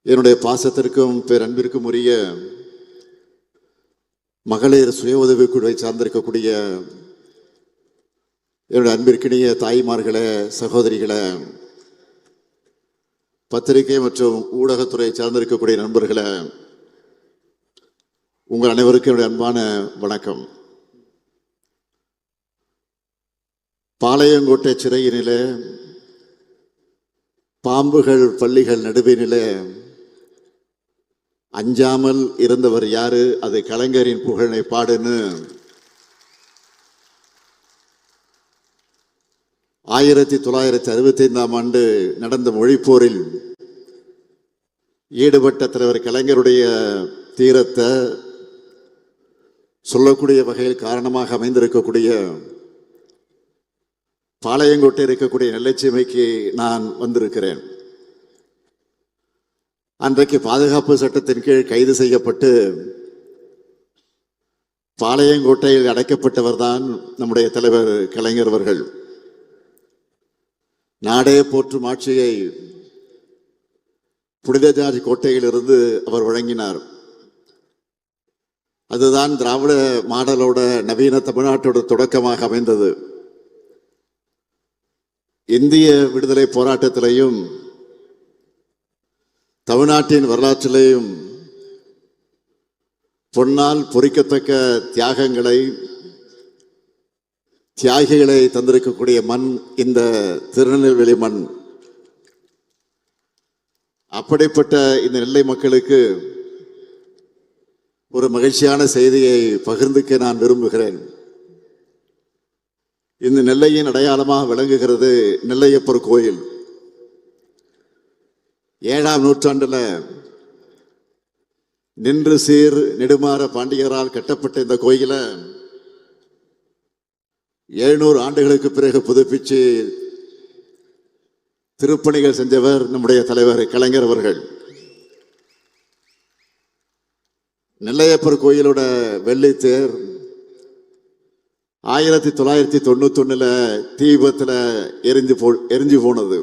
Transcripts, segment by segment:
என்னுடைய பாசத்திற்கும் பேரன்பிற்கும் உரிய மகளிர் சுய உதவி குழுவை சார்ந்திருக்கக்கூடிய என்னுடைய அன்பிற்கினிய தாய்மார்களே, சகோதரிகளே, பத்திரிகை மற்றும் ஊடகத்துறை சார்ந்திருக்கக்கூடிய நண்பர்களே, உங்கள் அனைவருக்கும் என்னுடைய அன்பான வணக்கம். பாளையங்கோட்டை சிறையினிலே பாம்புகள் பள்ளிகள் நடுவினிலே அஞ்சாமல் இருந்தவர் யாரு? அது கலைஞரின் புகழை பாடுன்னு 1965ஆம் ஆண்டு நடந்த மொழிப்போரில் ஈடுபட்ட தலைவர் கலைஞருடைய தீரத்தை சொல்லக்கூடிய வகையில் காரணமாக அமைந்திருக்கக்கூடிய பாளையங்கோட்டை இருக்கக்கூடிய நெல்லைச்சீமைக்கு நான் வந்திருக்கிறேன். அன்றைக்கு பாதுகாப்பு சட்டத்தின் கீழ் கைது செய்யப்பட்டு பாளையங்கோட்டையில் அடைக்கப்பட்டவர் தான் நம்முடைய தலைவர் கலைஞர் அவர்கள். நாடே போற்றும் ஆட்சியை புனித ஜார்ஜ் கோட்டையிலிருந்து அவர் வழங்கினார். அதுதான் திராவிட மாடலோட நவீன தமிழ்நாட்டோட தொடக்கமாக அமைந்தது. இந்திய விடுதலை போராட்டத்திலையும் தமிழ்நாட்டின் வரலாற்றிலேயும் பொன்னால் பொறிக்கத்தக்க தியாகிகளை தந்திருக்கக்கூடிய மண் இந்த திருநெல்வேலி மண். அப்படிப்பட்ட இந்த நெல்லை மக்களுக்கு ஒரு மகிழ்ச்சியான செய்தியை பகிர்ந்துக்க நான் விரும்புகிறேன். இந்த நெல்லையின் அடையாளமாக விளங்குகிறது நெல்லையப்பர் கோயில். 7ஆம் நூற்றாண்டுல நின்று சீர் நெடுமாற பாண்டியரால் கட்டப்பட்ட இந்த கோயிலை 700 ஆண்டுகளுக்கு பிறகு புதுப்பிச்சு திருப்பணிகள் செஞ்சவர் நம்முடைய தலைவர் கலைஞர் அவர்கள். நெல்லையப்பர் கோயிலோட வெள்ளித்தேர் 1991 தீ விபத்தில் எரிஞ்சு போனது.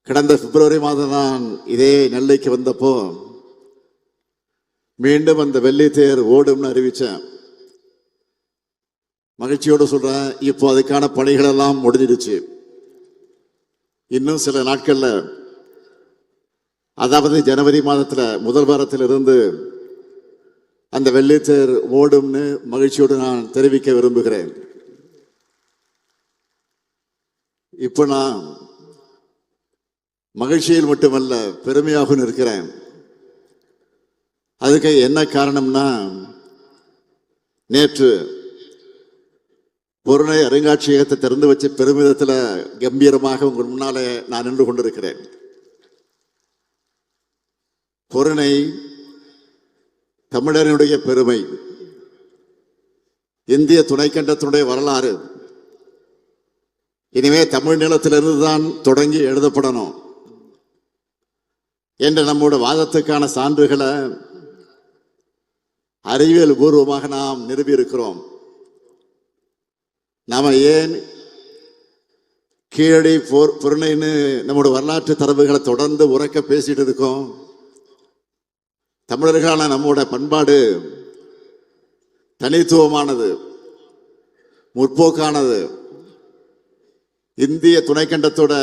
கடந்த பிப்ரவரி மாதம் தான் இதே நெல்லைக்கு வந்தப்போ மீண்டும் அந்த வெள்ளித்தேர் ஓடும்னு அறிவிச்சேன். மகிழ்ச்சியோடு சொல்றேன், இப்போ அதுக்கான பணிகள் எல்லாம் முடிஞ்சிடுச்சு. இன்னும் சில நாட்கள்ல, அதாவது ஜனவரி மாதத்துல முதல் வாரத்திலிருந்து அந்த வெள்ளித்தேர் ஓடும்னு மகிழ்ச்சியோடு நான் தெரிவிக்க விரும்புகிறேன். இப்போ நான் மகிழ்ச்சியில் மட்டுமல்ல, பெருமையாகவும் இருக்கிறேன். அதுக்கு என்ன காரணம்னா, நேற்று பொருணை அருங்காட்சியகத்தை திறந்து வச்ச பெருமிதத்தில் கம்பீரமாக உங்கள் முன்னாலே நான் நின்று கொண்டிருக்கிறேன். பொருணை தமிழனுடைய பெருமை, இந்திய துணைக்கண்டத்தினுடைய வரலாறு இனிமே தமிழ் நிலத்திலிருந்து தான் தொடங்கி எழுதப்படணும் என்ற நம்முடைய வாதத்துக்கான சான்றுகளை அறிவியல் பூர்வமாக நாம் நிறுவியிருக்கிறோம். நாம ஏன் கீழடி பொருணைன்னு நம்முடைய வரலாற்று தரவுகளை தொடர்ந்து உறக்க பேசிட்டு இருக்கோம்? தமிழர்களான நம்முடைய பண்பாடு தனித்துவமானது, முற்போக்கானது, இந்திய துணைக்கண்டத்தோட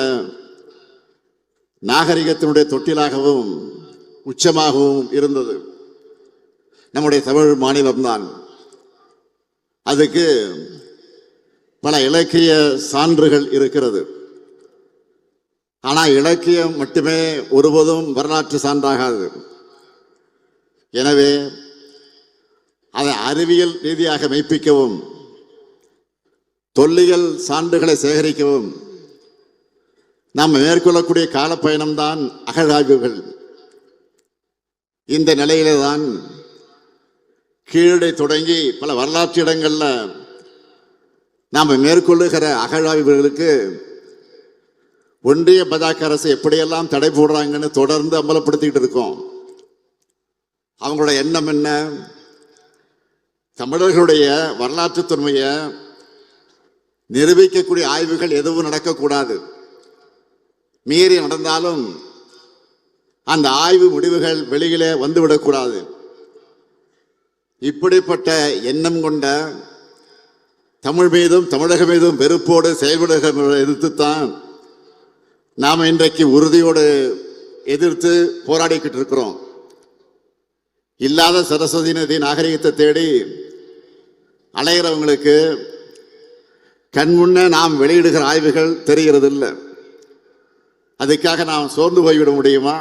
நாகரிகத்தினுடைய தொட்டிலாகவும் உச்சமாகவும் இருந்தது நம்முடைய தமிழ் மாநிலம்தான். அதுக்கு பல இலக்கிய சான்றுகள் இருக்கிறது. ஆனால் இலக்கியம் மட்டுமே ஒருபோதும் வரலாற்று சான்றாகாது. எனவே அதை அறிவியல் ரீதியாக மெய்ப்பிக்கவும் தொல்லியல் சான்றுகளை சேகரிக்கவும் நாம் மேற்கொள்ளக்கூடிய காலப்பயணம்தான் அகழாய்வுகள். இந்த நிலையிலே தான் கீழடை தொடங்கி பல வரலாற்று இடங்கள்ல நாம் மேற்கொள்ளுகிற அகழாய்வுகளுக்கு ஒன்றிய பாஜக அரசு எப்படியெல்லாம் தடை போடுறாங்கன்னு தொடர்ந்து அமலப்படுத்திக்கிட்டு இருக்கோம். அவங்களோட எண்ணம் என்ன? தமிழர்களுடைய வரலாற்று தொன்மையை நிரூபிக்கக்கூடிய ஆய்வுகள் எதுவும் நடக்கக்கூடாது. மீறி நடந்தாலும் அந்த ஆய்வு முடிவுகள் வெளியிலே வந்துவிடக்கூடாது. இப்படிப்பட்ட எண்ணம் கொண்ட தமிழ் மீதும் தமிழகம் மீதும் வெறுப்போடு செயல்படுகிற எதிர்த்துத்தான் நாம் இன்றைக்கு உறுதியோடு எதிர்த்து போராடிக்கிட்டு இருக்கிறோம். இல்லாத சரஸ்வதி நதி நாகரிகத்தை தேடி அலைகிறவங்களுக்கு கண்முன்ன நாம் வெளியிடுகிற ஆய்வுகள் தெரிகிறது இல்லை. அதுக்காக நாம் சோர்ந்து போய்விட முடியுமா?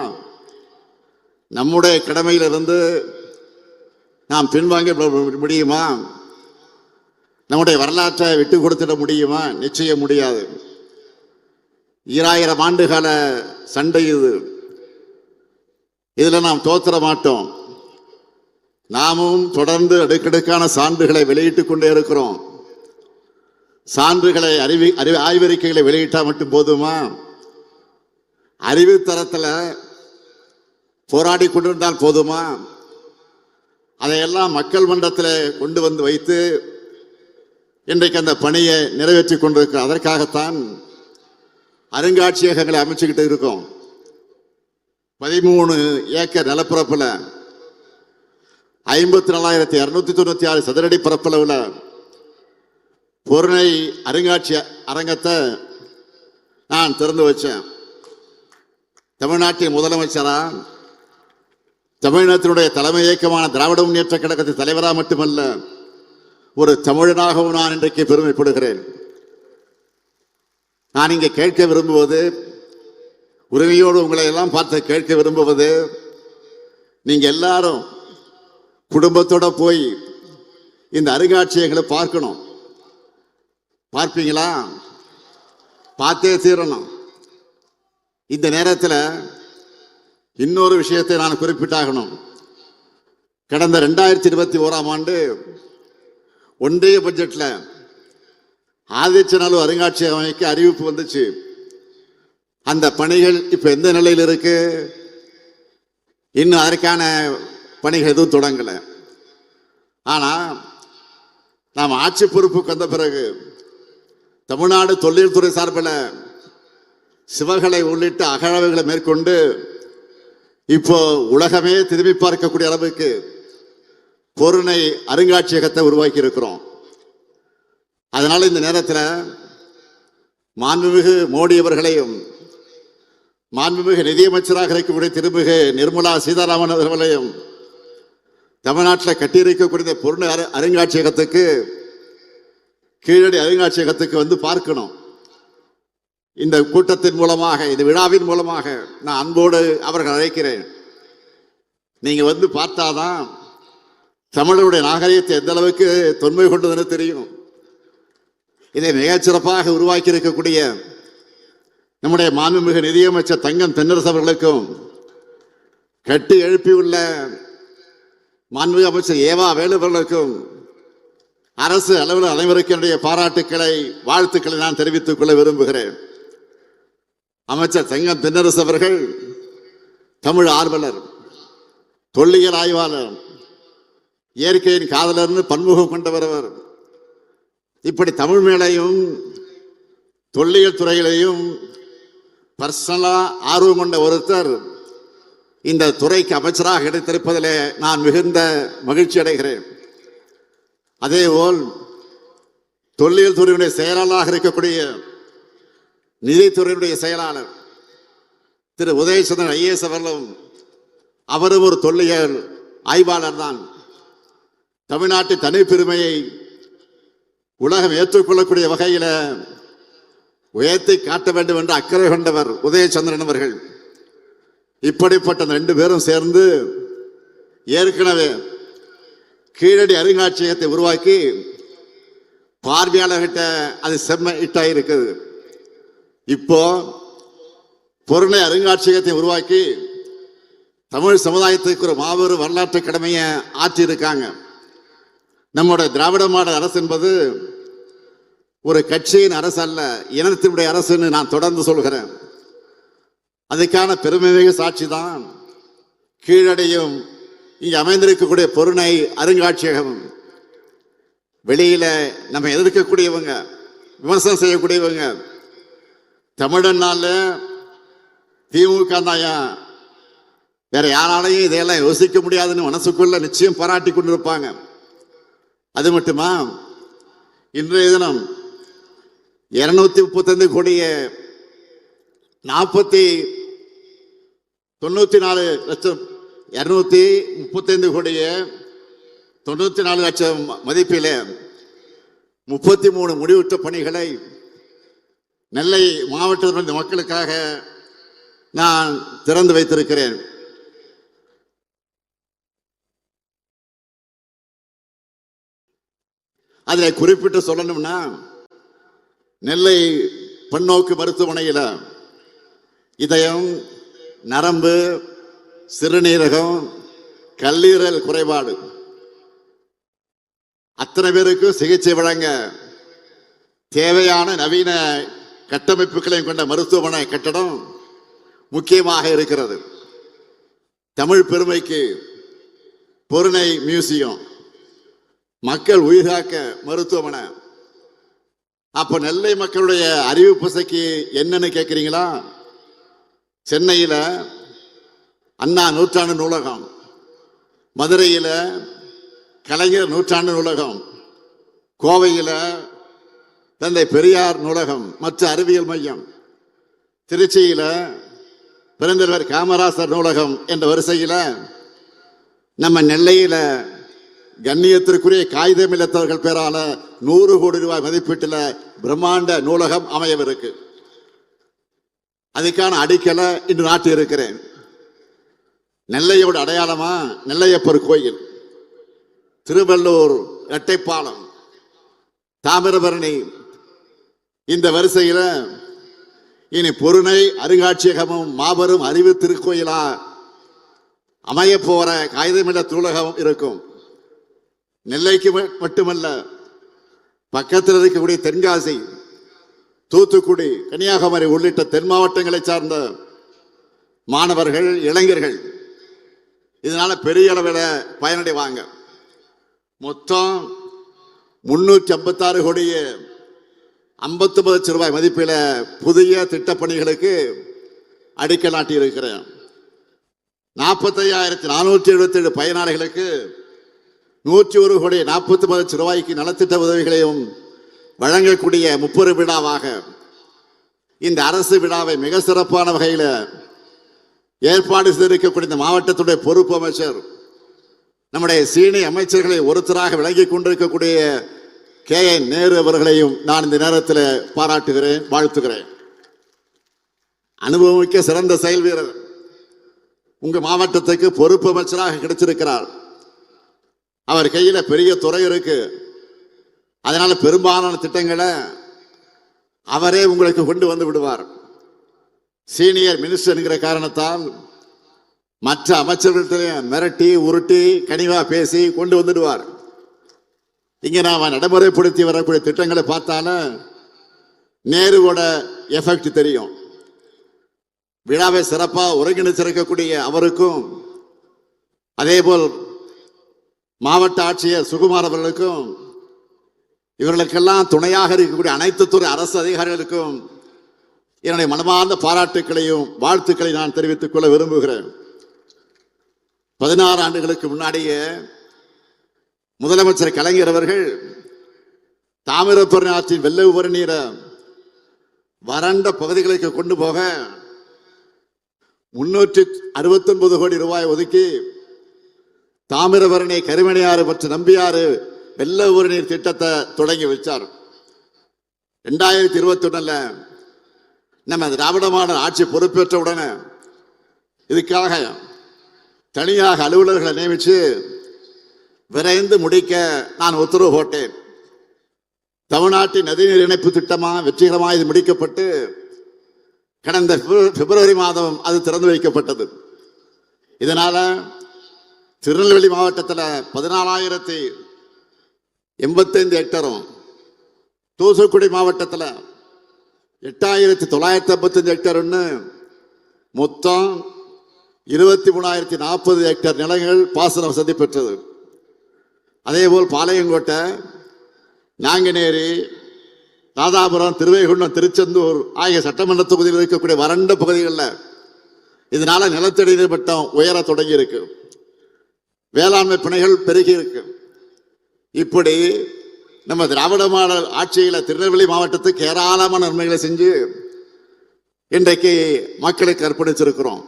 நம்முடைய கடமையிலிருந்து நாம் பின்வாங்க முடியுமா? நம்முடைய வரலாற்றை விட்டு கொடுத்துட முடியுமா? நிச்சயம் முடியாது. 2000 ஆண்டுகால சண்டை இது. இதில் நாம் தோற்ற மாட்டோம். நாமும் தொடர்ந்து அடுக்கடுக்கான சான்றுகளை வெளியிட்டுக் கொண்டே இருக்கிறோம். சான்றுகளை ஆய்வறிக்கைகளை வெளியிட்டால் மட்டும் போதுமா? அறிவு தரத்தில் போராடி கொண்டிருந்தால் போதுமா? அதையெல்லாம் மக்கள் மன்றத்தில் கொண்டு வந்து வைத்து இன்றைக்கு அந்த பணியை நிறைவேற்றி கொண்டிருக்க. அதற்காகத்தான் அருங்காட்சியகங்களை அமைச்சுக்கிட்டு இருக்கோம். 13 ஏக்கர் நிலப்பரப்பில் 54,296 சதுரடி பரப்பளவில் பொருணை அருங்காட்சிய அரங்கத்தை நான் திறந்து வச்சேன். தமிழ்நாட்டின் முதலமைச்சரா, தமிழ்நாட்டினுடைய தலைமை இயக்கமான திராவிட முன்னேற்ற கழகத்தின் தலைவராக மட்டுமல்ல, ஒரு தமிழனாகவும் நான் இன்றைக்கு பெருமைப்படுகிறேன். நான் இங்கே கேட்க விரும்புவது, உரிமையோடு உங்களை எல்லாம் பார்த்து கேட்க விரும்புவது, நீங்க எல்லாரும் குடும்பத்தோட போய் இந்த அருங்காட்சியகங்களை பார்க்கணும். பார்ப்பீங்களா? பார்த்தே தீரணும். இந்த நேரத்தில் இன்னொரு விஷயத்தை நான் குறிப்பிட்டாகணும். கடந்த 2021ஆம் ஆண்டு ஒன்றிய பட்ஜெட்ல ஆதிச்சநல்லூர் அருங்காட்சியகம் அமைக்க அறிவிப்பு வந்துச்சு. அந்த பணிகள் இப்ப எந்த நிலையில் இருக்கு? இன்னும் அதற்கான பணிகள் எதுவும் தொடங்கல. ஆனா நாம் ஆட்சி பொறுப்புக்கு வந்த பிறகு தமிழ்நாடு தொல்லியல் துறை சார்பில் சிவகளை உள்ளிட்ட அகழாய்வுகளை மேற்கொண்டு இப்போ உலகமே திரும்பி பார்க்கக்கூடிய அளவுக்கு பொருணை அருங்காட்சியகத்தை உருவாக்கி இருக்கிறோம். அதனால இந்த நேரத்தில் மாண்புமிகு மோடி அவர்களையும், மாண்புமிகு நிதியமைச்சராக இருக்கக்கூடிய திருமிகு நிர்மலா சீதாராமன் அவர்களையும் தமிழ்நாட்டில் கட்டியிருக்கக்கூடிய பொருணை அருங்காட்சியகத்துக்கு, கீழடி அருங்காட்சியகத்துக்கு வந்து பார்க்கணும். இந்த கூட்டத்தின் மூலமாக, இந்த விழாவின் மூலமாக நான் அன்போடு அவர்கள் அழைக்கிறேன். நீங்க வந்து பார்த்தாதான் தமிழருடைய நாகரிகத்தை எந்த அளவுக்கு தொன்மை கொண்டதுன்னு தெரியும். இதை மிகச்சிறப்பாக உருவாக்கி இருக்கக்கூடிய நம்முடைய மாண்புமிகு நிதியமைச்சர் தங்கம் தென்னரசு அவர்களுக்கும், கட்டி எழுப்பியுள்ள மாண்புமிகு அமைச்சர் ஏவா வேலு அவர்களுக்கும், அரசு அளவில் அனைவருக்கும் என்னுடைய பாராட்டுக்களை, வாழ்த்துக்களை நான் தெரிவித்துக் கொள்ள விரும்புகிறேன். அமைச்சர் தங்கம் தென்னரசு அவர்கள் தமிழ் ஆர்வலர், தொல்லியல் ஆய்வாளர், இயற்கையின் காதலர்னு பன்முகம் கொண்டவர். அவர் இப்படி தமிழ் மேலையும் தொல்லியல் துறைகளையும் பர்சனலா ஆர்வம் கொண்ட ஒருத்தர் இந்த துறைக்கு அமைச்சராக கிடைத்திருப்பதிலே நான் மிகுந்த மகிழ்ச்சி அடைகிறேன். அதேபோல் தொல்லியல் துறையினுடைய செயலாளராக இருக்கக்கூடிய நிதித்துறையினுடைய செயலாளர் திரு உதயசந்திரன் ஐஏஎஸ் அவர்களும், அவரும் ஒரு தொல்லியல் ஆய்வாளர் தான். தமிழ்நாட்டின் தனிப்பெருமையை உலகம் ஏற்றுக்கொள்ளக்கூடிய வகையில் உயர்த்தி காட்ட வேண்டும் என்று அக்கறை கொண்டவர் உதயசந்திரன் அவர்கள். இப்படிப்பட்ட 2 பேரும் சேர்ந்து ஏற்கனவே கீழடி அருங்காட்சியகத்தை உருவாக்கி பார்வையாளர்கிட்ட அது செம்ம இட்டாயிருக்குது. இப்போ பொருணை அருங்காட்சியகத்தை உருவாக்கி தமிழ் சமுதாயத்துக்கு ஒரு மாபெரும் வரலாற்று கடமையை ஆற்றி இருக்காங்க. நம்முடைய திராவிட மாடல் அரசு என்பது ஒரு கட்சியின் அரசு அல்ல, இனத்தினுடைய அரசுன்னு நான் தொடர்ந்து சொல்கிறேன். அதுக்கான பெருமைமிகு சாட்சி தான் கீழடியும் இங்கே அமைந்திருக்கக்கூடிய பொருணை அருங்காட்சியகம். வெளியில நம்ம எதிர்க்கக்கூடியவங்க, விமர்சனம் செய்யக்கூடியவங்க, தமிழன்னால திமுக தாயா வேற யாராலையும் இதையெல்லாம் யோசிக்க முடியாதுன்னு மனசுக்குள்ள நிச்சயம் பாராட்டி கொண்டிருப்பாங்க. அது மட்டுமா, இன்றைய தினம் 235 கோடியே 94 லட்சம் 235 கோடியே 94 லட்சம் மதிப்பிலே 33 முடிவுற்ற பணிகளை நெல்லை மாவட்டத்தின் மக்களுக்காக நான் திறந்து வைத்திருக்கிறேன். அதில் குறிப்பிட்டு சொல்லணும்னா, நெல்லை பன்னோக்கு மருத்துவமனையில் இதயம், நரம்பு, சிறுநீரகம், கல்லீரல் குறைபாடு அத்தனை பேருக்கு சிகிச்சை வழங்க தேவையான நவீன கட்டமைப்புகளையும் கொண்ட மருத்துவமனை கட்டடம் முக்கியமாக இருக்கிறது. தமிழ் பெருமைக்கு பொருணை மியூசியம், மக்கள் உயிர்காக்க மருத்துவமனை. அப்ப நெல்லை மக்களுடைய அறிவு பசைக்கு என்னன்னு கேட்கிறீங்களா? சென்னையில அண்ணா நூற்றாண்டு நூலகம், மதுரையில கலைஞர் நூற்றாண்டு நூலகம், கோவையில தந்தை பெரியார் நூலகம் மற்ற அறிவியல் மையம், திருச்சியில பெருந்தலைவர் காமராசர் நூலகம் என்ற வரிசையில நம்ம நெல்லையில கண்ணியத்திற்குரிய காகிதமில்லத்தவர்கள் பேரால 100 கோடி ரூபாய் மதிப்பீட்டில் பிரம்மாண்ட நூலகம் அமையவிருக்கு. அதுக்கான அடிக்கலை இன்று நாட்டி இருக்கிறேன். நெல்லையோட அடையாளமா நெல்லையப்பர் கோயில், திருவள்ளூர் இரட்டைப்பாலம், தாமிரபரணி. இந்த வரிசையில் இனி பொருணை அருங்காட்சியகமும் மாபெரும் அறிவு திருக்கோயிலா அமைய போற காகிதமில்ல நூலகம் இருக்கும். நெல்லைக்கு மட்டுமல்ல, பக்கத்தில் இருக்கக்கூடிய தென்காசி, தூத்துக்குடி, கன்னியாகுமரி உள்ளிட்ட தென் மாவட்டங்களை சார்ந்த மாணவர்கள், இளைஞர்கள் இதனால பெரிய அளவில் பயனடைவாங்க. மொத்தம் 356 கோடியே 59 லட்சம் ரூபாய் மதிப்பில் புதிய திட்டப்பணிகளுக்கு அடிக்கல் நாட்டி இருக்கிறேன். 45,477 பயனாளிகளுக்கு 101 கோடி 49 லட்சம் ரூபாய்க்கு நலத்திட்ட உதவிகளையும் வழங்கக்கூடிய முப்பெரும் விழாவாக இந்த அரசு விழாவை மிக சிறப்பான வகையில் ஏற்பாடு செய்திருக்கக்கூடிய இந்த மாவட்டத்துடைய பொறுப்பு அமைச்சர், நம்முடைய சீனியர் அமைச்சர்களை ஒருத்தராக விளங்கிக் கொண்டிருக்கக்கூடிய KN நேரு அவர்களையும் நான் இந்த நேரத்தில் பாராட்டுகிறேன், வாழ்த்துகிறேன். அனுபவமிக்க சிறந்த செயல் வீரர் உங்க மாவட்டத்துக்கு பொறுப்பு அமைச்சராக கிடைச்சிருக்கிறார். அவர் கையில பெரிய துறை இருக்கு. அதனால பெரும்பாலான திட்டங்களை அவரே உங்களுக்கு கொண்டு வந்து விடுவார். சீனியர் மினிஸ்டர் என்கிற காரணத்தால் மற்ற அமைச்சர்களிடத்திலே மிரட்டி உருட்டி கனிவா பேசி கொண்டு வந்துடுவார். இங்க நாம் நடைமுறைப்படுத்தி வரக்கூடிய திட்டங்களை பார்த்தாலும் நேருவோட எஃபெக்ட் தெரியும். விழாவை சிறப்பாக ஒருங்கிணைச்சிருக்கக்கூடிய அவருக்கும், அதேபோல் மாவட்ட ஆட்சியர் சுகுமார் அவர்களுக்கும், இவர்களுக்கெல்லாம் துணையாக இருக்கக்கூடிய அனைத்து துறை அரசு அதிகாரிகளுக்கும் என்னுடைய மனமார்ந்த பாராட்டுக்களையும் வாழ்த்துக்களை நான் தெரிவித்துக் கொள்ள விரும்புகிறேன். 16 ஆண்டுகளுக்கு முன்னாடியே முதலமைச்சர் கலைஞர் அவர்கள் தாமிரபரணி ஆற்றின் வெள்ள உபரி நீரை வறண்ட பகுதிகளுக்கு கொண்டு போக 369 கோடி ரூபாய் ஒதுக்கி தாமிரபரணி, கருமணியாறு மற்றும் நம்பியாறு வெள்ள உபரி நீர் திட்டத்தை தொடங்கி வச்சார். 2021 நம்ம திராவிட மாடல் ஆட்சி பொறுப்பேற்ற உடனே இதுக்காக தனியாக அலுவலர்களை நியமித்து விரைந்து முடிக்க நான் உத்தரவு போட்டேன். தமிழ்நாட்டின் நதிநீர் இணைப்பு திட்டமாக வெற்றிகரமாக இது முடிக்கப்பட்டு கடந்த பிப்ரவரி மாதம் அது திறந்து வைக்கப்பட்டது. இதனால திருநெல்வேலி மாவட்டத்தில் 14,085 ஹெக்டரும், தூத்துக்குடி மாவட்டத்தில் 8,955 ஹெக்டர்னு மொத்தம் 23,040 ஹெக்டர் நிலங்கள் பாசன வசதி பெற்றது. அதேபோல் பாளையங்கோட்டை, நாங்குநேரி, ராதாபுரம், திருவைகுண்டம், திருச்செந்தூர் ஆகிய சட்டமன்ற தொகுதியில் இருக்கக்கூடிய வறண்ட பகுதிகளில் இதனால நிலத்தடி நீர் மட்டம் உயர தொடங்கி இருக்கு, வேளாண்மை பிணைகள் பெருகி இருக்கு. இப்படி நம்ம திராவிட மாடல் ஆட்சியில திருநெல்வேலி மாவட்டத்துக்கு ஏராளமான நன்மைகளை செஞ்சு இன்றைக்கு மக்களுக்கு அர்ப்பணிச்சிருக்கிறோம்.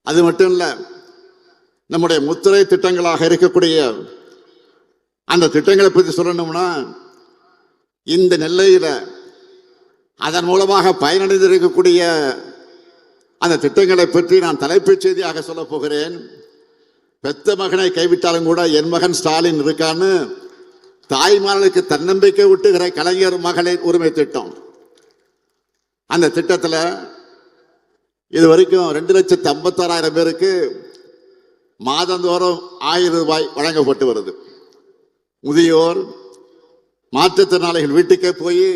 அது மட்டும் இல்ல, நம்முடைய முத்திரை திட்டங்களாக இருக்கக்கூடிய அந்த திட்டங்களை பற்றி சொல்லணும்னா, இந்த நெல்லையில அதன் மூலமாக பயனடைந்திருக்கக்கூடிய அந்த திட்டங்களை பற்றி நான் தலைப்புச் செய்தியாக சொல்ல போகிறேன். பெத்த மகனை கைவிட்டாலும் கூட என் மகன் ஸ்டாலின் இருக்கான்னு தாய்மார்களுக்கு தன்னம்பிக்கை ஊட்டுகிற கலைஞர் மகளிர் உரிமை திட்டம். அந்த திட்டத்தில் இதுவரைக்கும் 2,56,000 பேருக்கு மாதந்தோறும் 1000 ரூபாய் வழங்கப்பட்டு வருது. முதியோர், மாற்றுத்திறனாளிகள் வீட்டுக்கே போய்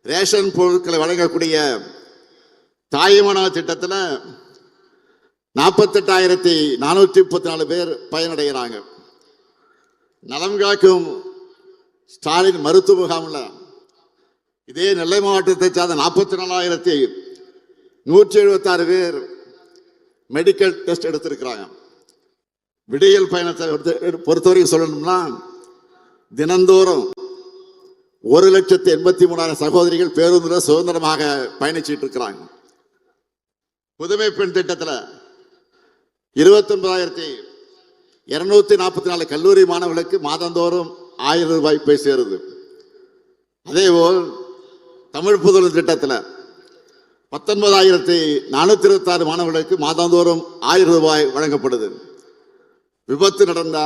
ரேஷன் பொருட்களை வழங்கக்கூடிய தாய்மன திட்டத்தில் 48,434 பேர் பயனடைகிறாங்க. நலம் காக்கும் ஸ்டாலின் மருத்துவ முகாமில் இதே நெல்லை மாவட்டத்தை சார்ந்த 44,176 பேர் மெடிக்கல் டெஸ்ட் எடுத்திருக்கிறாங்க. விடியல் பயணத்தை பொறுத்தவரைக்கும் சொல்லணும்னா, தினந்தோறும் 1,83,000 சகோதரிகள் பேருந்தில் சுதந்திரமாக பயணிச்சுட்டு இருக்கிறாங்க. புதுமை பெண் திட்டத்தில் 29,244 கல்லூரி மாணவர்களுக்கு மாதந்தோறும் 1000 ரூபாய் போய் சேருது. அதேபோல் தமிழ் புதல்வர் திட்டத்தில் 19,426 மாணவர்களுக்கு மாதந்தோறும் 1000 ரூபாய் வழங்கப்படுது. விபத்து நடந்தா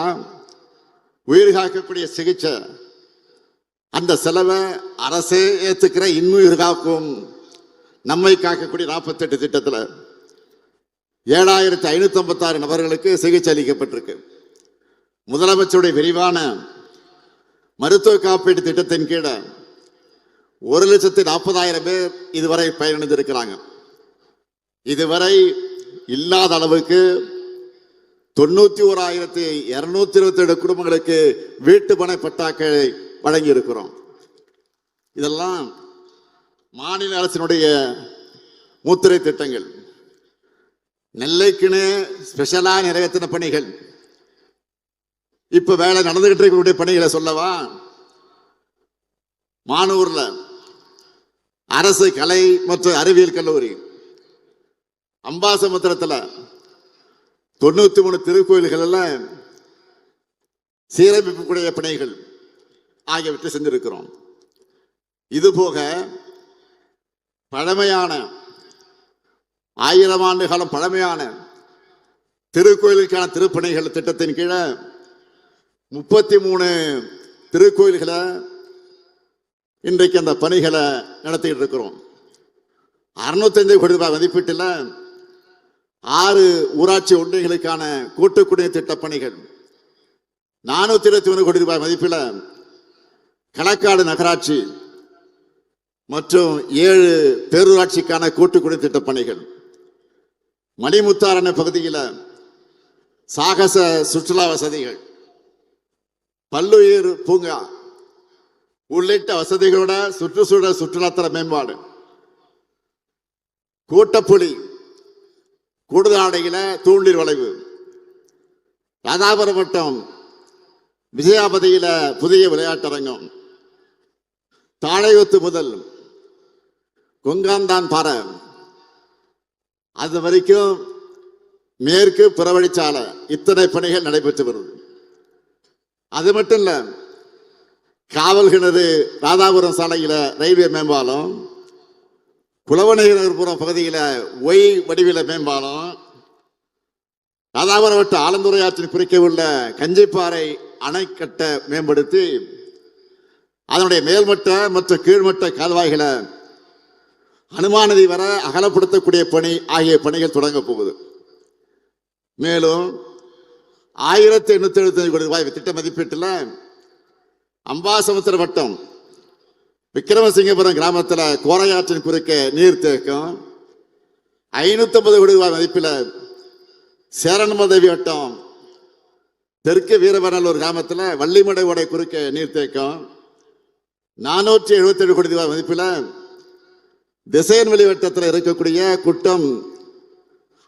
உயிர் காக்கக்கூடிய சிகிச்சை, அந்த செலவை அரசே ஏற்றுக்கிற இன்னுயிர் காக்கும் நம்மை காக்கக்கூடிய 48 திட்டத்தில் 7,556 நபர்களுக்கு சிகிச்சை அளிக்கப்பட்டிருக்கு. முதலமைச்சருடைய விரிவான மருத்துவ காப்பீட்டு திட்டத்தின் கீழ 1,40,000 பேர் இதுவரை பயனடைந்திருக்கிறாங்க. இதுவரை இல்லாத அளவுக்கு 91,227 குடும்பங்களுக்கு வீட்டு மனை பட்டாக்களை வழங்கி இருக்கிறோம். இதெல்லாம் மாநில அரசினுடைய முத்திரை திட்டங்கள். நெல்லைக்குன்னு ஸ்பெஷலா நிறைவேற்றின பணிகள், இப்ப வேலை நடந்துகிட்டு இருக்கக்கூடிய பணிகளை சொல்லவா? மானூர்ல அரசு கலை மற்றும் அறிவியல் கல்லூரி, அம்பாசமுத்திரத்தில் 93 திருக்கோயில்கள் சீரமைப்புடைய பணிகள் ஆகியவற்றை செஞ்சிருக்கிறோம். இது போக பழமையான 1000 ஆண்டு காலம் பழமையான திருக்கோயிலுக்கான திருப்பணிகள் திட்டத்தின் கீழே 33 திருக்கோயில்களை இன்றைக்கு அந்த பணிகளை நடத்திட்டு இருக்கிறோம். 605 கோடி ரூபாய் மதிப்பீட்டில் 6 ஊராட்சி ஒன்றியங்களுக்கான கூட்டு குடிநீர் திட்ட பணிகள், 421 கோடி ரூபாய் மதிப்பில் களக்காடு நகராட்சி மற்றும் 7 பேரூராட்சிக்கான கூட்டு குடிநீர் திட்ட பணிகள், மணிமுத்தாரணை பகுதியில் சாகச சுற்றுலா வசதிகள், பல்லுயிர் பூங்கா உள்ளிட்ட வசதிகளோட சுற்றுச்சூழல் சுற்றுலாத்தல மேம்பாடு, கூட்டப்புலி கூடுதாடையில தூண்டில் வளைவு, ராதாபுரம் வட்டம் விஜயாபதியில புதிய விளையாட்டரங்கம், தாழையொத்து முதல் கொங்காந்தான் பாறை அது வரைக்கும் மேற்கு புறவழிச்சாலை, இத்தனை பணிகள் நடைபெற்று வருது. அது மட்டும் இல்ல, காவல் கிணறு ராதாபுரம் சாலையில ரயில்வே மேம்பாலம், புலவநகர்புரம் பகுதியில் ஒய் வடிவில மேம்பாலம், ராதாபுரம் வட்ட ஆலந்துறை ஆற்றின் குறுக்கே உள்ள கஞ்சிப்பாறை அணைக்கட்டை மேம்படுத்தி அதனுடைய மேல்மட்ட மற்றும் கீழ்மட்ட கால்வாய்களை அனுமான நதி வர அகலப்படுத்தக்கூடிய பணி ஆகிய பணிகள் தொடங்க போகுது. மேலும் 1,875 கோடி ரூபாய் திட்ட மதிப்பீட்டில் அம்பாசமுத்திர வட்டம் விக்கிரமசிங்கபுரம் கிராமத்தில் கோரையாற்றின் குறுக்கே நீர்த்தேக்கம், 550 கோடி ரூபாய் மதிப்பில் சேரன்மதேவி வட்டம் தெற்கு வீரவநல்லூர் கிராமத்தில் வள்ளிமடை ஓடை குறுக்கே நீர்த்தேக்கம், 477 கோடி ரூபாய் மதிப்பில் திசையன்வெளி வட்டத்தில் இருக்கக்கூடிய குட்டம்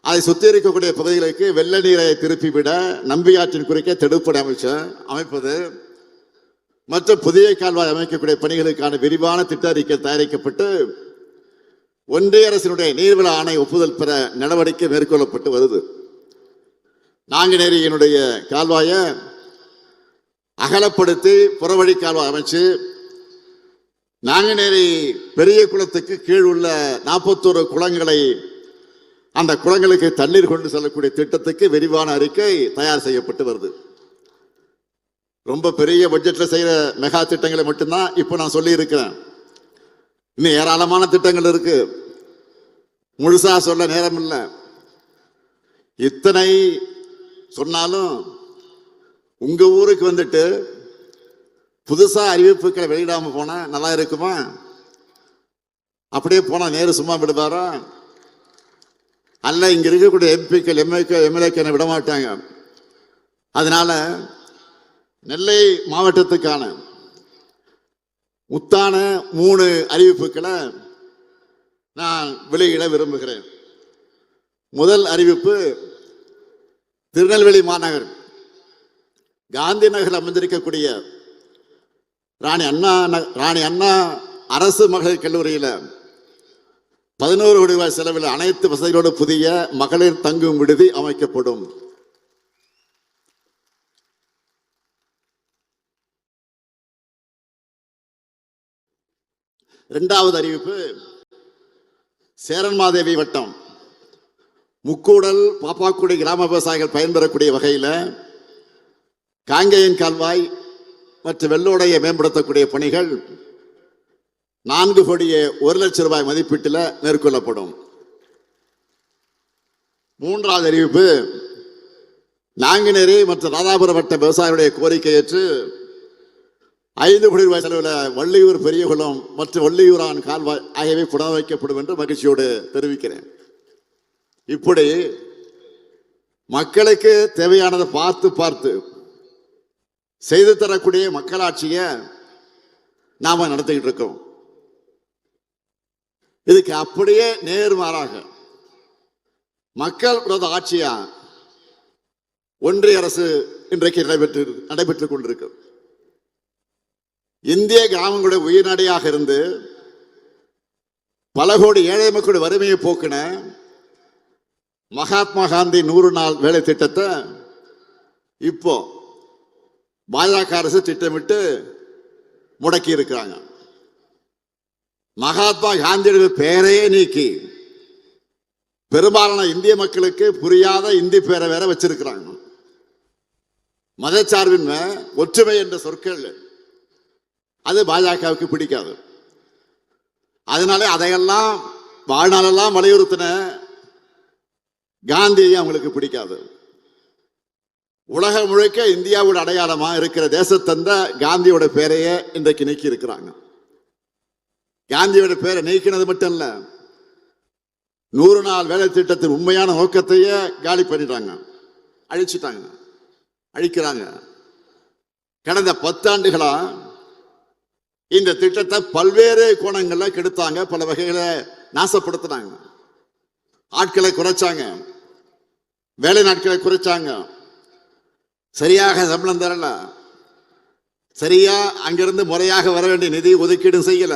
அதை சுற்றி இருக்கக்கூடிய பகுதிகளுக்கு வெள்ள நீரை திருப்பிவிட நம்பியாற்றின் குறுக்கே தடுப்பணை அமைப்பது மற்ற புதிய கால்வாய் அமைக்கக்கூடிய பணிகளுக்கான விரிவான திட்ட அறிக்கை தயாரிக்கப்பட்டு ஒன்றிய அரசினுடைய நீர்வள ஆணை ஒப்புதல் பெற நடவடிக்கை மேற்கொள்ளப்பட்டு வருது. நாங்குநேரியினுடைய கால்வாயை அகலப்படுத்தி புறவழி கால்வாய் அமைச்சு நாங்குநேரி பெரிய குளத்துக்கு கீழ் உள்ள 41 குளங்களை அந்த குளங்களுக்கு தண்ணீர் கொண்டு செல்லக்கூடிய திட்டத்துக்கு விரிவான அறிக்கை தயார் செய்யப்பட்டு வருது. ரொம்ப பெரிய பட்ஜெட்ல செய்யற மெகா திட்டங்களை மட்டும்தான் இப்போ நான் சொல்லி இருக்கிறேன். இன்னும் ஏராளமான திட்டங்கள் இருக்கு, முழுசா சொல்ல நேரம் இல்லை. இத்தனை சொன்னாலும் உங்க ஊருக்கு வந்துட்டு புதுசா அறிவிப்புகளை வெளியிடாம போனா நல்லா இருக்குமா? அப்படியே போனா நேரு சும்மா விடுவாரா? அல்ல, இங்க இருக்கக்கூடிய எம்பிக்கள் எம்எல்ஏக்கள் விட மாட்டாங்க. அதனால நெல்லை மாவட்டத்துக்கான முத்தான 3 அறிவிப்புகளை நான் வெளியிட விரும்புகிறேன். முதல் அறிவிப்பு, திருநெல்வேலி மாநகர் காந்தி நகர் அமைந்திருக்கக்கூடிய ராணி அண்ணா அரசு மகளிர் கல்லூரியில் 11 கோடி ரூபாய் செலவில் அனைத்து வசதிகளோடு புதிய மகளிர் தங்கும் விடுதி அமைக்கப்படும். இரண்டாவது அறிவிப்பு, சேரன்மாதேவி வட்டம் முக்கூடல் பாப்பாக்குடி கிராம விவசாயிகள் பயன்பெறக்கூடிய வகையில் காங்கேயன் கால்வாய் மற்றும் வெள்ளோடையை மேம்படுத்தக்கூடிய பணிகள் 4 கோடியே 1 லட்சம் ரூபாய் மதிப்பீட்டில் மேற்கொள்ளப்படும். மூன்றாவது அறிவிப்பு, நாங்குநேரி மற்றும் ராதாபுரம் வட்ட விவசாயிகளுடைய கோரிக்கை ஏற்று 5 கோடி ரூபாய் செலவில் வள்ளியூர் பெரியகுளம் மற்றும் வள்ளியூரான் கால்வாய் ஆகியவை புனரமைக்கப்படும் என்று மகிழ்ச்சியோடு தெரிவிக்கிறேன். இப்படி மக்களுக்கு தேவையானதை பார்த்து செய்து தரக்கூடிய மக்களாட்சியை நாம நடத்திக்கிட்டு இருக்கோம். இதுக்கு அப்படியே நேர்மாறாக மக்கள் விரோத ஆட்சியா ஒன்றிய அரசு இன்றைக்கு நடைபெற்றுக் கொண்டிருக்கு. இந்திய கிராமங்களுடைய உயிர்நடையாக இருந்து பல கோடி ஏழை மக்களுடைய வறுமையை போக்கின மகாத்மா காந்தி 100 நாள் வேலை திட்டத்தை இப்போ பாஜக அரசு திட்டமிட்டு முடக்கி இருக்கிறாங்க. மகாத்மா காந்தியுடைய பெயரையே நீக்கி பெரும்பாலான இந்திய மக்களுக்கு புரியாத இந்தி பேரை வேற வச்சிருக்கிறாங்க. மதச்சார்பின்மை, ஒற்றுமை என்ற சொற்கள் அது பாஜகவுக்கு பிடிக்காது. அதனால அதையெல்லாம் வாழ்நாளெல்லாம் வலியுறுத்தின காந்தியை அவங்களுக்கு பிடிக்காது. உலகம் முழுக்க இந்தியாவோட அடையாளமா இருக்கிற தேசத்தந்த காந்தியோட பேரையே இன்றைக்கு நீக்கி இருக்கிறாங்க. காந்தியோட பேரை நீக்கினது மட்டும் இல்ல, 100 நாள் வேலை திட்டத்தின் உண்மையான நோக்கத்தையே காலி பண்ணிட்டாங்க, அழிக்கிறாங்க. கடந்த 10 ஆண்டுகளா இந்த திட்டத்தை பல்வேறு கோணங்கள்ல கெடுத்தாங்க, பல வகைகளை நாசப்படுத்தினாங்க. ஆட்களை குறைச்சாங்க, வேலை நாட்களை குறைச்சாங்க, சரியாக சம்பளம் தரல, சரியா அங்கிருந்து முறையாக வர வேண்டிய நிதி ஒதுக்கீடு செய்யல.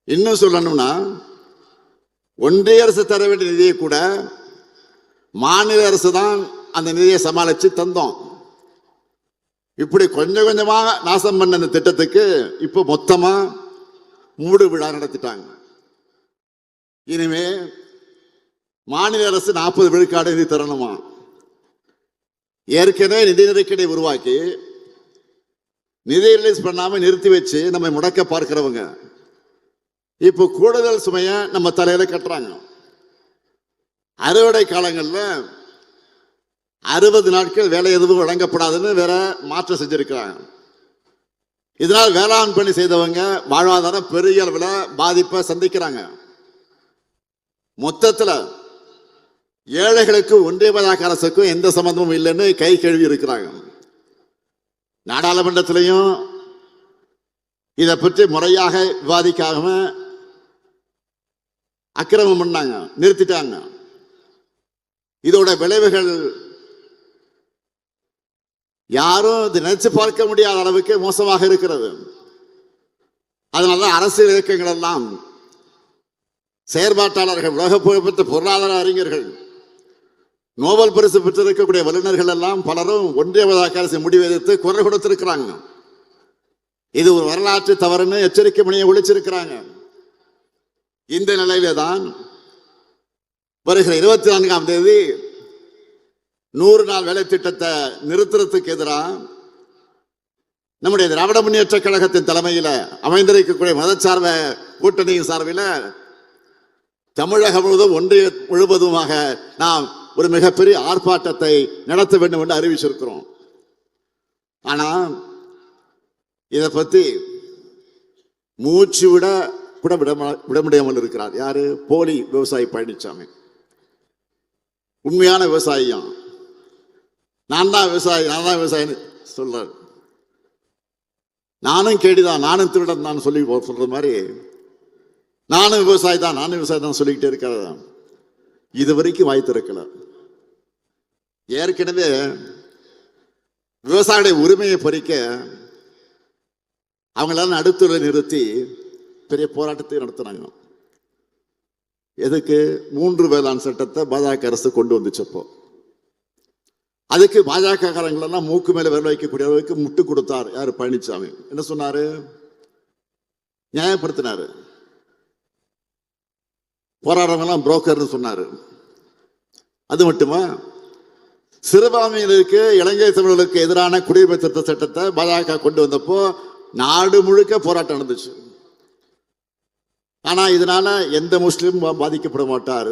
இன்னும் சொல்லணும்னா ஒன்றிய அரசு தர வேண்டிய நிதியை கூட மாநில அரசு தான் அந்த நிதியை சமாளிச்சு தந்தோம். இப்படி கொஞ்சம் கொஞ்சமாக நாசம் பண்ண இந்த திட்டத்துக்கு இப்போ மொத்தமா மூடு விழா நடத்திட்டாங்க. இனிமே மாநில அரசு 40 விழுக்காடு நிதி தரணுமா? ஏற்கனவே நிதி நெருக்கடி உருவாக்கி நிதி ரிலீஸ் பண்ணாம நிறுத்தி வச்சு நம்ம முடக்க பார்க்கிறவங்க இப்போ கூடுதல் சுமைய நம்ம தலையில கட்டுறாங்க. அறுவடை காலங்களில் 60 நாட்கள் வேலை எதுவும் வழங்கப்படாதுன்னு வேற மாற்றம் செஞ்சிருக்கிறாங்க. இதனால் வேளாண் பணி செய்தவங்க வாழ்வாதாரம் பெரிய அளவில் பாதிப்பை சந்திக்கிறாங்க. மொத்தத்தில் ஏழைகளுக்கு ஒன்றிய பாஜக அரசுக்கும் எந்த சம்பந்தமும் இல்லைன்னு கை கழுவி இருக்கிறாங்க. நாடாளுமன்றத்திலையும் இதை பற்றி முறையாக விவாதிக்காம அக்கிரமம் பண்ணாங்க, நிறுத்திட்டாங்க. இதோட விளைவுகள் யாரும் இது நினைச்சு பார்க்க முடியாத அளவுக்கு மோசமாக இருக்கிறது. அதனால அரசியல் இயக்கங்கள் எல்லாம், செயற்பாட்டாளர்கள், உலக புகழ்பெற்ற பொருளாதார அறிஞர்கள், நோபல் பரிசு பெற்றிருக்கக்கூடிய வல்லுநர்கள் எல்லாம் பலரும் ஒன்றிய அரசு முடிவு எதிர்த்து குரல் கொடுத்திருக்கிறாங்க. இது ஒரு வரலாற்று தவறுன்னு எச்சரிக்கை மணியை ஒழிச்சிருக்கிறாங்க. இந்த நிலையிலே தான் வருகிற 24ஆம் தேதி 100 நாள் வேலை திட்டத்தை நிறுத்துறதுக்கு எதிராக நம்முடைய திராவிட முன்னேற்ற கழகத்தின் தலைமையில் அமைந்திருக்கக்கூடிய மதச்சார்ப கூட்டணியின் சார்பில் தமிழகம் முழுவதுமாக நாம் ஒரு மிகப்பெரிய ஆர்ப்பாட்டத்தை நடத்த வேண்டும் என்று அறிவிச்சிருக்கிறோம். ஆனா இதை பத்தி மூச்சு விட கூட விட முடியாமல் இருக்கிறார். யாரு? போலி விவசாயி பழனிசாமி. உண்மையான விவசாயியும் நான் தான் விவசாயின்னு சொல்றாரு. நானும் கேடிதான், நானும் திருடன் தான் சொல்லி சொல்ற மாதிரி நானும் விவசாயி தான் சொல்லிக்கிட்டே இருக்கிறதா. இது வரைக்கும் வாய் திறக்கல. ஏற்கனவே விவசாயிகளுடைய உரிமையை பறிக்க அவங்களால நடுத்தூரை நிறுத்தி பெரிய போராட்டத்தை நடத்தினாங்க. எதுக்கு? 3 வேளாண் சட்டத்தை பாஜக அரசு கொண்டு வந்துச்சப்போ அதுக்கு பாஜக காரங்களெல்லாம் மூக்கு மேல விரல் வைக்கக்கூடிய அளவுக்கு முட்டு கொடுத்தார். யாரு? பழனிசாமி. என்ன சொன்னாரு? நியாயப்படுத்தினாரு. போராடுறவங்கெல்லாம் புரோக்கர்னு சொன்னாரு. அது மட்டுமா, சிறுபான்மையினருக்கு, இலங்கை தமிழர்களுக்கு எதிரான குடியுரிமை திருத்த சட்டத்தை பாஜக கொண்டு வந்தப்போ நாடு முழுக்க போராட்டம் நடந்துச்சு. ஆனா இதனால எந்த முஸ்லீமும் பாதிக்கப்பட மாட்டார்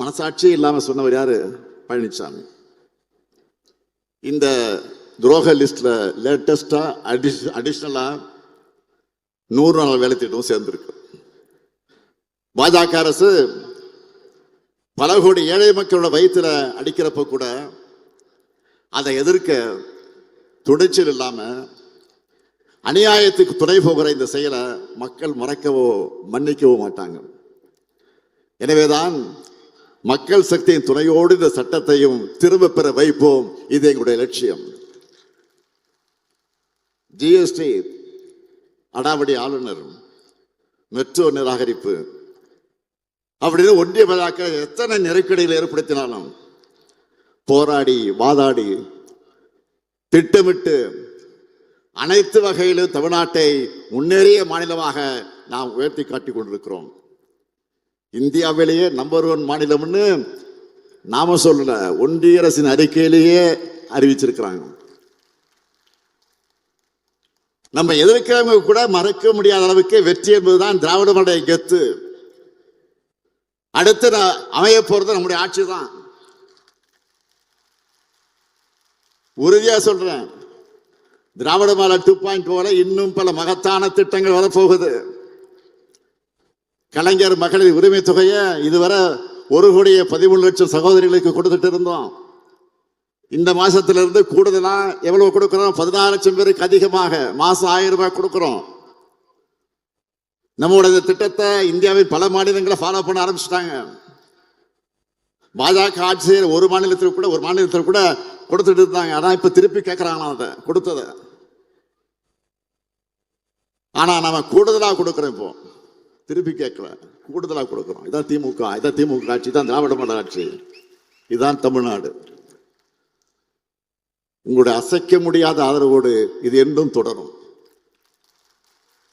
மனசாட்சியே இல்லாம சொன்னவர் யாரு? பழனிசாமி. இந்த துரோக லிஸ்ட்ல லேட்டஸ்டா அடிஷனலா 100 நாள் வேலை திட்டம் சேர்ந்திருக்கு. பாஜக அரசு பல கோடி ஏழை மக்களோட வயிற்றுல அடிக்கிறப்ப கூட அதை எதிர்க்க துணிச்சல் இல்லாம அநியாயத்துக்கு துணை போகிற இந்த செயலை மக்கள் மறக்கவோ மன்னிக்கவோ மாட்டாங்க. எனவேதான் மக்கள் சக்தியின் துணையோடு இந்த சட்டத்தையும் திரும்ப பெற வைப்போம். இது எங்களுடைய லட்சியம். ஜிஎஸ்டி அடாவடி ஆளுநர், மெட்ரோ நிராகரிப்பு அப்படின்னு ஒன்றிய பாஜக எத்தனை நெருக்கடிகளை ஏற்படுத்தினாலும் போராடி வாதாடி திட்டமிட்டு அனைத்து வகையிலும் தமிழ்நாட்டை முன்னேறிய மாநிலமாக நாம் உயர்த்தி காட்டிக் கொண்டிருக்கிறோம். இந்தியாவிலேயே நம்பர் 1 மாநிலம்னு நாம சொல்லல, ஒன்றிய அரசின் அறிக்கையிலேயே அறிவிச்சிருக்கிறாங்க. நம்ம எதிர்க்கிறவங்க கூட மறக்க முடியாத அளவுக்கு வெற்றி என்பதுதான் திராவிட மாடல் கெத்து. அடுத்து அமைய போறது நம்முடைய ஆட்சி தான். உறுதியா சொல்றேன், திராவிட மாடல் 2.0 இன்னும் பல மகத்தான திட்டங்கள் வரப்போகுது. கலைஞர் மகளிர் உரிமை தொகையை இதுவரை 1,13,00,000 சகோதரிகளுக்கு கொடுத்துட்டு இருந்தோம். இந்த மாசத்திலிருந்து கூடுதலா எவ்வளவு கொடுக்கிறோம்? 16 லட்சம் பேருக்கு அதிகமாக மாசம் 1000 ரூபாய் கொடுக்கிறோம். நம்முடைய திட்டத்தை இந்தியாவின் பல மாநிலங்களை ஃபாலோ பண்ண ஆரம்பிச்சுட்டாங்க. பாஜக ஆட்சியர் ஒரு மாநிலத்தில் கூட கொடுத்துட்டு இருந்தாங்க. ஆனா இப்ப திருப்பி கேட்கிறாங்க அதை கொடுத்ததை. ஆனா நாம கூடுதலா கொடுக்கிறோம். இப்போ திருப்பி கேட்கல, கூடுதலா கொடுக்கிறோம். இதான் திமுக ஆட்சி, தான் திராவிட மாடல் ஆட்சி, இதுதான் தமிழ்நாடு. உங்களுடைய அசைக்க முடியாத ஆதரவோடு இது என்றும் தொடரும்.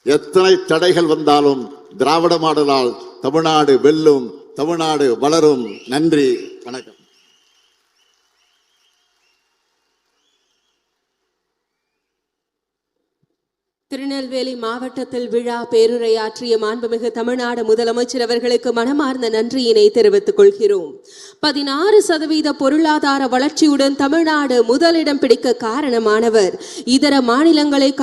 எத்தனை தடைகள் வந்தாலும் திராவிட மாடலால் தமிழ்நாடு வெல்லும், தமிழ்நாடு வளரும். நன்றி, வணக்கம். திருநெல்வேலி மாவட்டத்தில் விழா பேருரையாற்றிய மாண்புமிகு தமிழ்நாடு முதலமைச்சர் அவர்களுக்கு மனமார்ந்த நன்றியினை தெரிவித்துக் கொள்கிறோம். 16% பொருளாதார வளர்ச்சியுடன் தமிழ்நாடு முதலிடம் பிடிக்க காரணமானவர். இதர மாநிலங்களை